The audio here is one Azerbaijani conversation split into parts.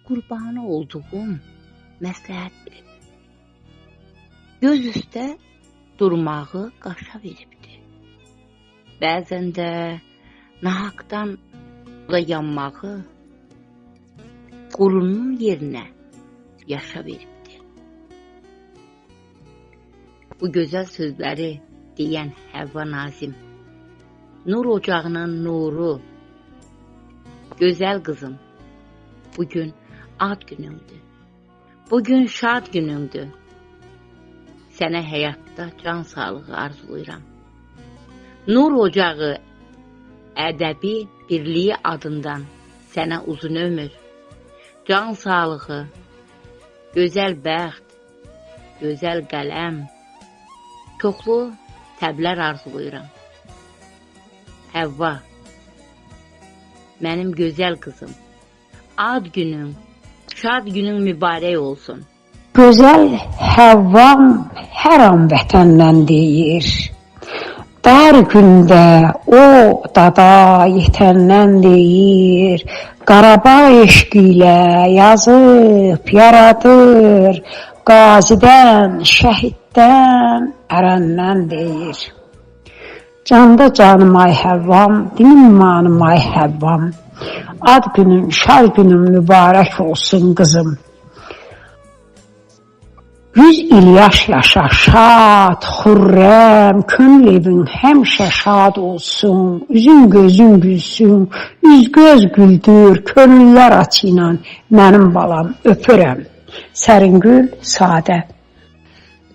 qurbanı olduğum məsləhət bilib. Göz üstə durmağı qaşa veribdi. Bəzən də nahaqdan da yanmağı qurunun yerinə yaşa veribdi. Bu gözəl sözləri deyən Həvva Nazim, nur ocağının nuru, gözəl qızım, bugün ad günümdür, bugün şad günümdür. Sənə həyatda can sağlığı arzulayıram. Nur ocağı ədəbi birliyi adından sənə uzun ömür, can sağlığı, gözəl bəxt, gözəl qələm, çoxlu təblər arzulayıram. Həvva, mənim gözəl qızım, ad günün, şad günün mübarək olsun. Gözəl Həvvam hər an vətəndən deyir. Dar gündə o dada yetəndən deyir. Qarabağ eşqi ilə yazıb yaradır. Qazidən, şəhiddən, ərəndən deyir. Canda canım ay Həvvam, dilim imanım ay Həvvam. Ad günün, şad günün mübarək olsun qızım. 100 il yaşa, şad, xürrəm, könül evin həmişə şad olsun, üzün gözün gülsün, üz göz güldür, könüllər açı ilə mənim balam, öpürəm. Səringül Sadə.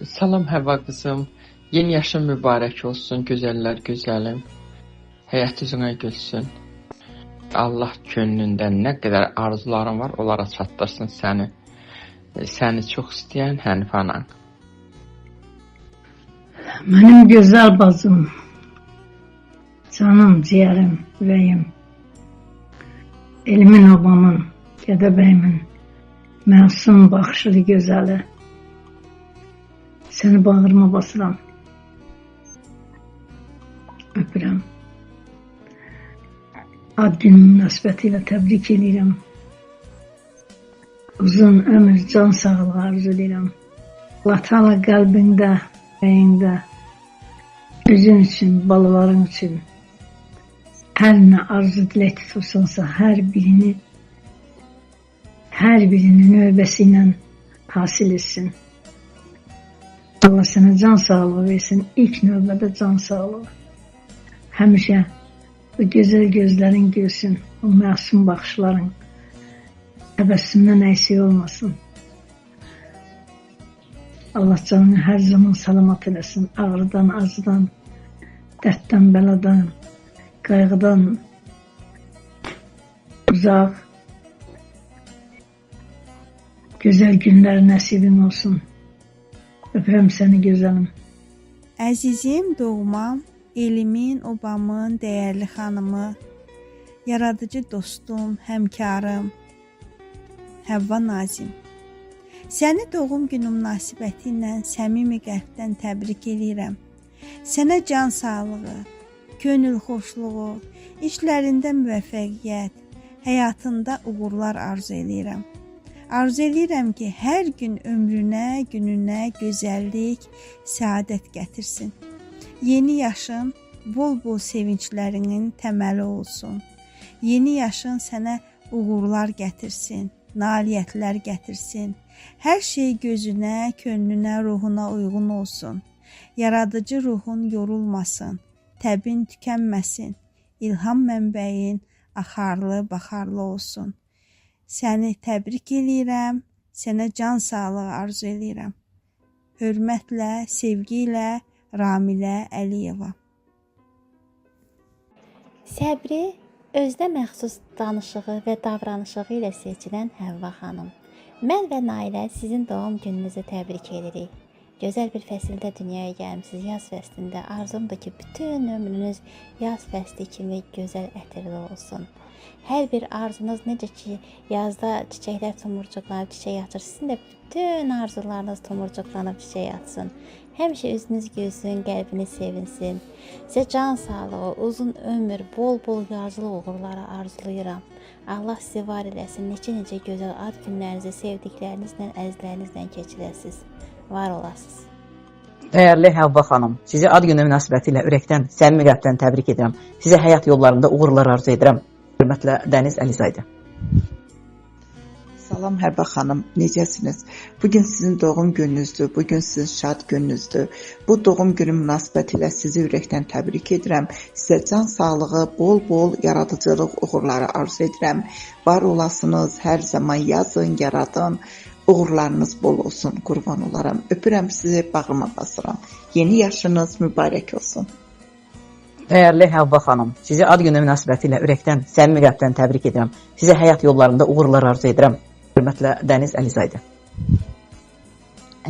Salam Həvva qızım, yeni yaşın mübarək olsun, gözəllər gözəlim, həyat üzünə gülsün. Allah könlündən nə qədər arzuların var, onlara çatdırsın səni. Səni çox istəyən Hənifə anan. Mənim gözəl bacım, canım, ciyərim, ürəyim, elimin obamın, Gədəbəyimin, məsum baxışlı gözəli, səni bağrıma basıram, öpürəm. Ad günün münasibəti ilə təbrik edirəm. Uzun ömür, can sağlığı arzu edirəm. Allah Teala qəlbində, beyində, özün üçün, balaların üçün hər nə arzu dilək tutursansa, hər birini növbəsi ilə hasil etsin. Allah sənə can sağlığı versin, ilk növbədə can sağlığı. Həmişə bu gözəl gözlərin gülsün, o məsum baxışların təbəssümdən əksik olmasın. Allah canını hər zaman salamat eləsin. Ağrıdan, acıdan, dərddən, bəladan, qayğıdan uzaq, gözəl günlər nəsibin olsun. Öpürəm səni gözəlim. Əzizim, doğmam, elimin, obamın dəyərli xanımı, yaradıcı dostum, həmkarım, Həvva Nazim. Səni doğum günü münasibəti ilə səmimi qəlbdən təbrik edirəm. Sənə can sağlığı, könül xoşluğu, işlərində müvəffəqiyyət, həyatında uğurlar arzu edirəm. Arzu edirəm ki, hər gün ömrünə, gününə gözəllik, səadət gətirsin. Yeni yaşın bol-bol sevinclərinin təməli olsun. Yeni yaşın sənə uğurlar gətirsin, nailiyyətlər gətirsin. Hər şey gözünə, könlünə, ruhuna uyğun olsun. Yaradıcı ruhun yorulmasın, təbin tükənməsin. İlham mənbəyin axarlı, baxarlı olsun. Səni təbrik edirəm, sənə can sağlığı arzu edirəm. Hörmətlə, sevgi ilə Ramilə Əliyeva. Səbri özünə məxsus danışığı və davranışı ilə seçilən Həvva xanım. Mən və Nailə sizin doğum gününüzü təbrik edirik. Gözəl bir fəsildə dünyaya gəlmisiniz, yaz fəslində. Arzumdur ki, bütün ömrünüz yaz fəsli kimi gözəl ətirli olsun. Hər bir arzunuz necə ki, yazda çiçəklər tomurcuqlanıb çiçək açır, sizin də bütün arzularınız tomurcuqlanıb çiçək açsın. Həmişə üzünüz gülsün, qəlbiniz sevinsin. Sizə can sağlığı, uzun ömür, bol-bol yazılı uğurları arzulayıram. Allah sizi var eləsin, necə gözəl ad günlərinizi sevdiklərinizlə, əzizlərinizlə keçirəsiniz. Var olasınız. Dəyərli Həvva xanım, sizi ad günü münasibətilə ürəkdən, səmimi qəlbdən təbrik edirəm. Sizə həyat yollarında uğurlar arzu edirəm. Hörmətlə Dəniz Əlizaydı. Salam Həvva xanım, necəsiniz? Bugün sizin doğum gününüzdür, bugün sizin şad gününüzdür. Bu doğum günü münasibətilə sizi ürəkdən təbrik edirəm. Sizə can sağlığı, bol-bol yaradıcılıq uğurları arzu edirəm. Var olasınız, hər zaman yazın, yaradın. Uğurlarınız bol olsun, qurban olaram. Öpürəm sizi, bağrıma basıram. Yeni yaşınız mübarək olsun. Dəyərli Həvva xanım, sizi ad günü münasibətilə ürəkdən, səmimi qəlbdən təbrik edirəm. Sizə həyat yollarında uğurlar arzu edirəm. Hörmətlə Dəniz Əlizaydı.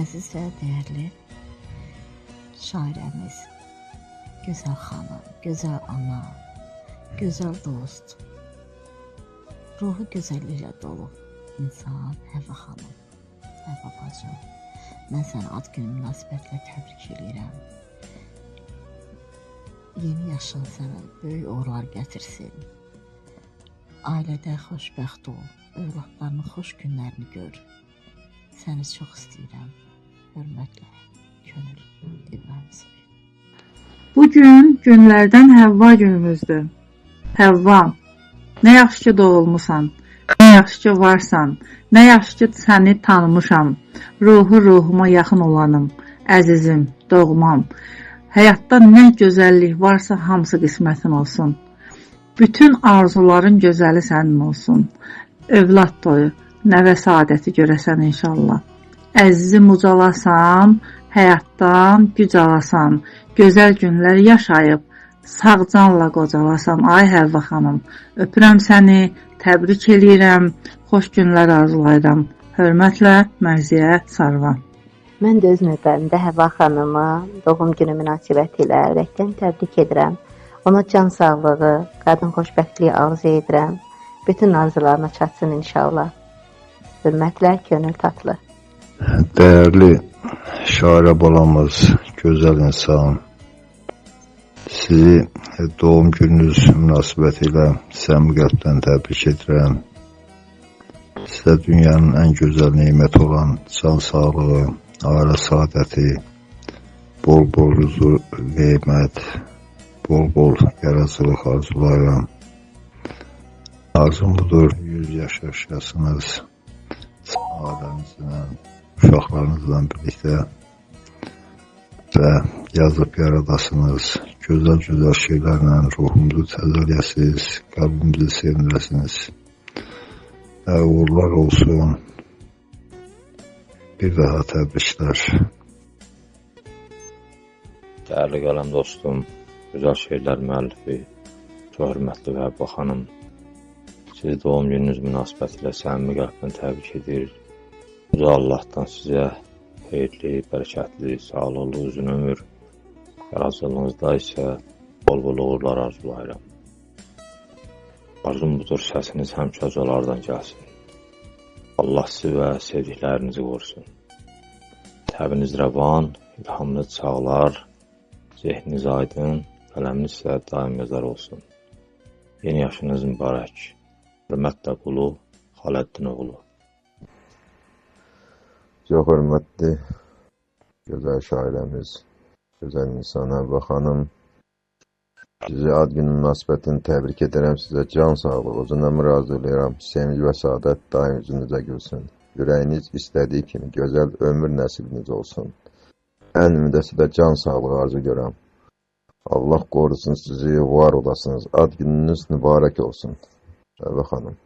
Əziz və dəyərli şairəmiz, gözəl xanım, gözəl ana, gözəl dost, ruhu gözəlliklə dolu insan Həvva xanım, Həvva bacım, mən səni ad günü münasibətilə təbrik edirəm. Yeni yaşın sənə böyük uğurlar gətirsin. Ailədə xoşbəxt ol, övladlarının xoş günlərini gör. Səni çox istəyirəm. Hörmətlə, könül dillərinizi. Bugün günlərdən Həvva günümüzdür. Həvva, nə yaxşı ki doğulmusan, nə yaxşı ki varsan, nə yaxşı ki səni tanımışam. Ruhuma yaxın olanım, əzizim, doğmam. Həyatda nə gözəllik varsa hamısı qismətin olsun. Bütün arzuların gözəli sənin olsun. Övlad toyu, nəvə saadəti görəsən inşallah. Əzizim ucalasan, həyatdan güc alasan, gözəl günlər yaşayıb, sağ canla qocalasan. Ay Həvva xanım, öpürəm səni, təbrik eləyirəm, xoş günlər arzulayıram. Hörmətlə Mərziyə Sarvan. Mən də öz növbərimdə Həvva xanıma doğum günü münasibətilə ürəkdən təbrik edirəm. Ona can sağlığı, qadın xoşbəxtliyi arzu edirəm. Bütün arzularına çatsın inşallah. Hörmətlə Könül Tatlı. Dəyərli şairə balamız, gözəl insan, sizi doğum gününüz münasibətilə səmimi qəlbdən təbrik edirəm. Sizə dünyanın ən gözəl neymət olan can sağlığı, ailə saadəti, bol-bol huzur, neymət, bol-bol yaradıcılıq arzulayıram. Arzum budur, 100 yaş yaşayasınız, ailənizlə, uşaqlarınızla birlikdə və yazıb yaradasınız, gözəl-gözəl şeylərlə ruhumuzu təzəliyəsiniz, qəlbimizi sevindirəsiniz. Uğurlar olsun. Bir daha təbriklər. Dəyərli qələm dostum, gözəl şeirlər müəllifi, çox hörmətli Həvva xanım, sizi doğum gününüz münasibətilə səmimi qəlbdən təbrik edir. Yüce Allahdan sizə xeyirli, bərəkətli, sağlıqlı, uzun ömür, yaradıcılığınızda isə bol-bol uğurlar arzulayıram. Arzum budur, səsiniz həmişə ucalardan gəlsin. Allah sizi və sevdiklərinizi qorusun. Təbiniz rəvan, ilhamınız çağlar, zehniniz aydın, qələminiz isə daim yazar olsun. Yeni yaşınız mübarək. Hörmətlə qulu, Xaləddin oğlu. Çox hörmətli, gözəl şairəmiz, gözəl insan Həvva xanım. Sizi ad günü münasibətini təbrik edirəm. Sizə can sağlığı, uzun ömür arzulayıram. Sevinc və saadət daim üzünüzə gülsün. Ürəyiniz istədiyi kimi gözəl ömür nəsibiniz olsun. Ən müdəsi də can sağlığı arzu görəm. Allah qorusun sizi, var olasınız. Ad gününüz mübarək olsun. Həvva xanım.